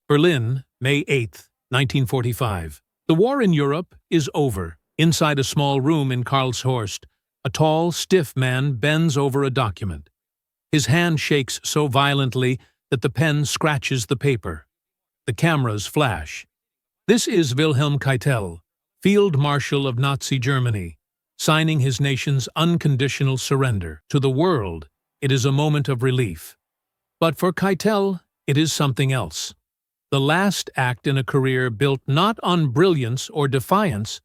Berlin, May 8, 1945. The war in Europe is over. Inside a small room in Karlshorst, a tall, stiff man bends over a document. His hand shakes so violently that the pen scratches the paper. The cameras flash. This is Wilhelm Keitel, Field Marshal of Nazi Germany, signing his nation's unconditional surrender. To the world, it is a moment of relief. But for Keitel, it is something else. The last act in a career built not on brilliance or defiance,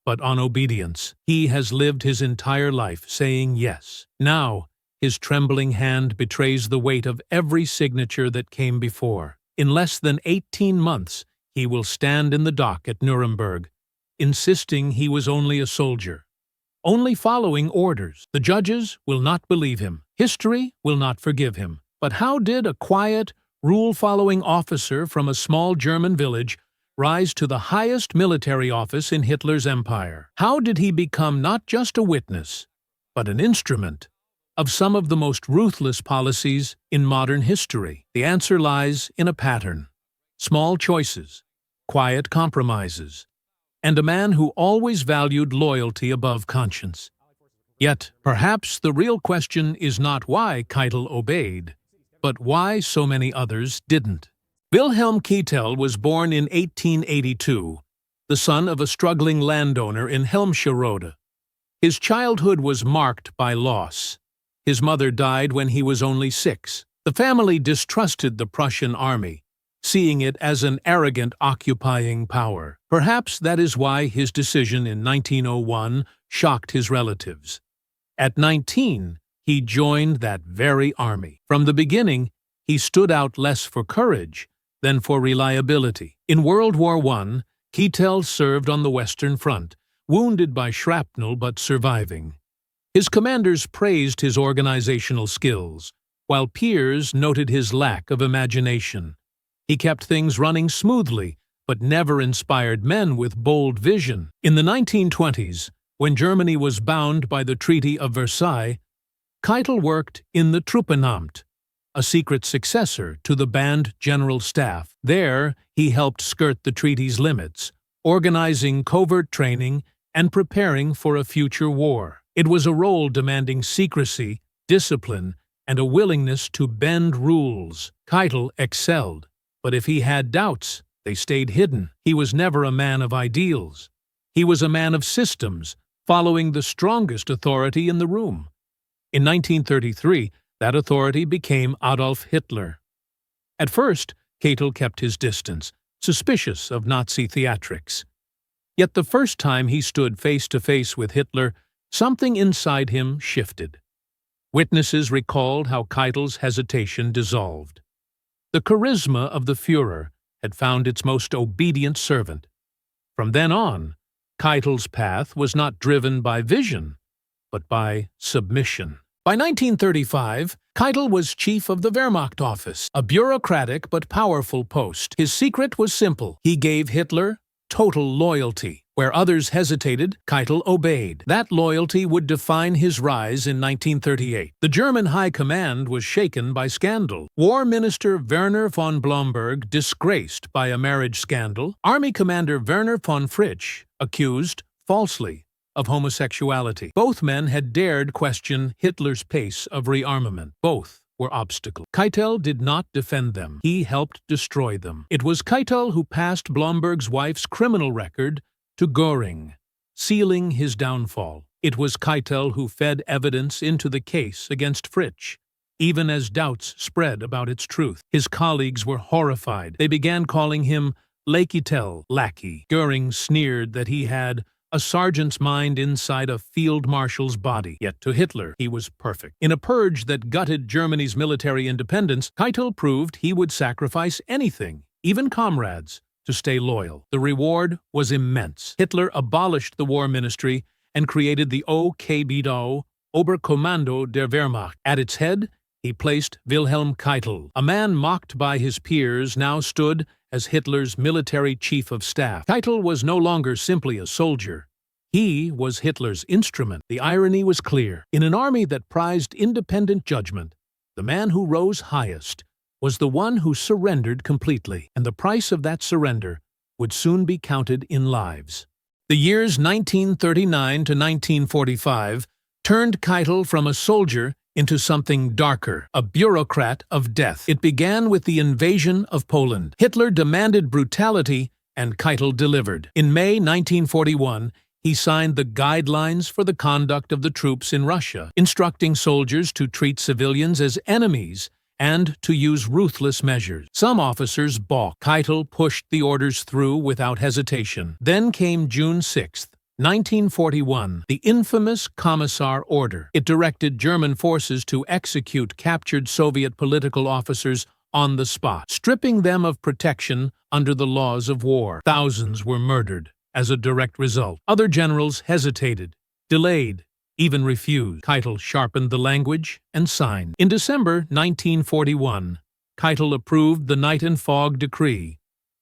but on obedience. He has lived his entire life saying yes. Now, his trembling hand betrays the weight of every signature that came before. In less than 18 months, he will stand in the dock at Nuremberg, insisting he was only a soldier, only following orders. The judges will not believe him. History will not forgive him. But how did a quiet, rule-following officer from a small German village rise to the highest military office in Hitler's empire? How did he become not just a witness, but an instrument of some of the most ruthless policies in modern history? The answer lies in a pattern: small choices, quiet compromises, and a man who always valued loyalty above conscience. Yet, perhaps the real question is not why Keitel obeyed, but why so many others didn't. Wilhelm Keitel was born in 1882, the son of a struggling landowner in Helmscherode. His childhood was marked by loss. His mother died when he was only 6. The family distrusted the Prussian army, seeing it as an arrogant occupying power. Perhaps that is why his decision in 1901 shocked his relatives. At 19, he joined that very army. From the beginning, he stood out less for courage than for reliability. In World War I, Keitel served on the Western Front, wounded by shrapnel but surviving. His commanders praised his organizational skills, while peers noted his lack of imagination. He kept things running smoothly, but never inspired men with bold vision. In the 1920s, when Germany was bound by the Treaty of Versailles, Keitel worked in the Truppenamt, a secret successor to the band general staff. There, he helped skirt the treaty's limits, organizing covert training and preparing for a future war. It was a role demanding secrecy, discipline, and a willingness to bend rules. Keitel excelled, but if he had doubts, they stayed hidden. He was never a man of ideals. He was a man of systems, following the strongest authority in the room. In 1933, that authority became Adolf Hitler. At first, Keitel kept his distance, suspicious of Nazi theatrics. Yet the first time he stood face to face with Hitler, something inside him shifted. Witnesses recalled how Keitel's hesitation dissolved. The charisma of the Führer had found its most obedient servant. From then on, Keitel's path was not driven by vision, but by submission. By 1935, Keitel was chief of the Wehrmacht office, a bureaucratic but powerful post. His secret was simple: he gave Hitler total loyalty. Where others hesitated, Keitel obeyed. That loyalty would define his rise in 1938. The German High Command was shaken by scandal. War Minister Werner von Blomberg disgraced by a marriage scandal. Army Commander Werner von Fritsch accused, falsely, of homosexuality. Both men had dared question Hitler's pace of rearmament. Both were obstacles. Keitel did not defend them. He helped destroy them. It was Keitel who passed Blomberg's wife's criminal record to Göring, sealing his downfall. It was Keitel who fed evidence into the case against Fritsch, even as doubts spread about its truth. His colleagues were horrified. They began calling him Keitel, lackey. Göring sneered that he had a sergeant's mind inside a field marshal's body. Yet to Hitler, he was perfect. In a purge that gutted Germany's military independence, Keitel proved he would sacrifice anything, even comrades, to stay loyal. The reward was immense. Hitler abolished the war ministry and created the OKBDO, Oberkommando der Wehrmacht. At its head, he placed Wilhelm Keitel. A man mocked by his peers now stood as Hitler's military chief of staff. Keitel was no longer simply a soldier. He was Hitler's instrument. The irony was clear. In an army that prized independent judgment, the man who rose highest was the one who surrendered completely, and the price of that surrender would soon be counted in lives. The years 1939 to 1945 turned Keitel from a soldier into something darker, a bureaucrat of death. It began with the invasion of Poland. Hitler demanded brutality, and Keitel delivered. In May 1941, he signed the Guidelines for the Conduct of the Troops in Russia, instructing soldiers to treat civilians as enemies and to use ruthless measures. Some officers balked. Keitel pushed the orders through without hesitation. Then came June 6, 1941, the infamous Commissar Order. It directed German forces to execute captured Soviet political officers on the spot, stripping them of protection under the laws of war. Thousands were murdered as a direct result. Other generals hesitated, delayed, even refused. Keitel sharpened the language and signed. In December 1941, Keitel approved the Night and Fog Decree,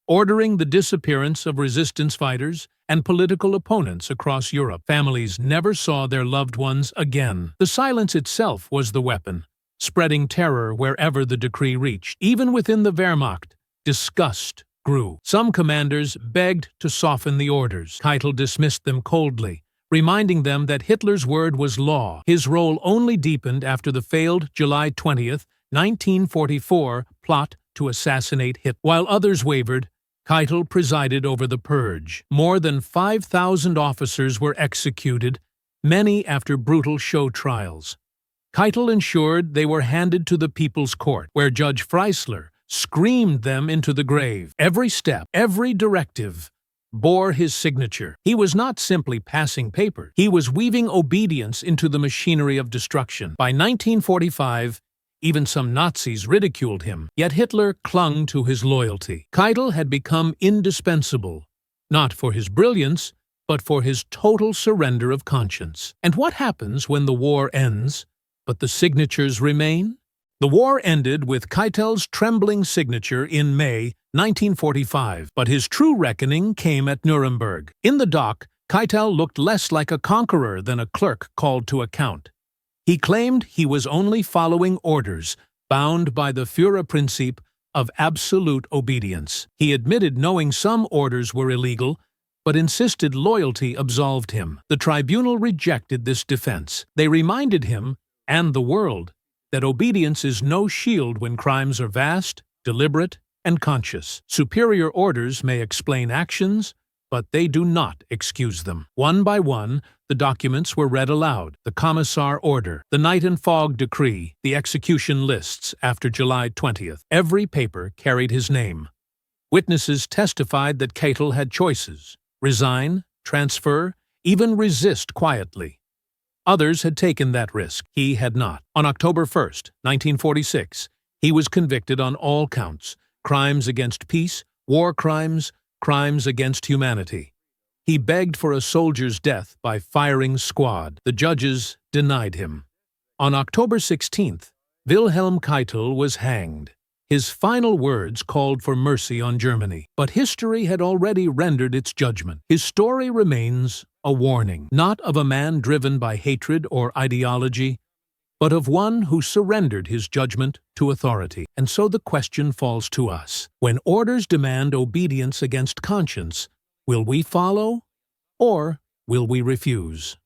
ordering the disappearance of resistance fighters and political opponents across Europe. Families never saw their loved ones again. The silence itself was the weapon, spreading terror wherever the decree reached. Even within the Wehrmacht, disgust grew. Some commanders begged to soften the orders. Keitel dismissed them coldly, reminding them that Hitler's word was law. His role only deepened after the failed July 20, 1944 plot to assassinate Hitler. While others wavered, Keitel presided over the purge. More than 5,000 officers were executed, many after brutal show trials. Keitel ensured they were handed to the People's Court, where Judge Freisler screamed them into the grave. Every step, every directive, bore his signature. He was not simply passing papers. He was weaving obedience into the machinery of destruction. By 1945, even some Nazis ridiculed him, yet Hitler clung to his loyalty. Keitel had become indispensable, not for his brilliance, but for his total surrender of conscience. And what happens when the war ends, but the signatures remain? The war ended with Keitel's trembling signature in May 1945, but his true reckoning came at Nuremberg. In the dock, Keitel looked less like a conqueror than a clerk called to account. He claimed he was only following orders, bound by the Führerprinzip of absolute obedience. He admitted knowing some orders were illegal, but insisted loyalty absolved him. The tribunal rejected this defense. They reminded him, and the world, that obedience is no shield when crimes are vast, deliberate, and conscious. Superior orders may explain actions, but they do not excuse them. One by one, the documents were read aloud: the Commissar Order, the Night and Fog Decree, the execution lists after July 20th. Every paper carried his name. Witnesses testified that Keitel had choices: resign, transfer, even resist quietly. Others had taken that risk. He had not. On October 1st, 1946, he was convicted on all counts: crimes against peace, war crimes, crimes against humanity. He begged for a soldier's death by firing squad. The judges denied him. On October 16th, Wilhelm Keitel was hanged. His final words called for mercy on Germany, but history had already rendered its judgment. His story remains a warning, not of a man driven by hatred or ideology, but of one who surrendered his judgment to authority. And so the question falls to us: when orders demand obedience against conscience, will we follow, or will we refuse?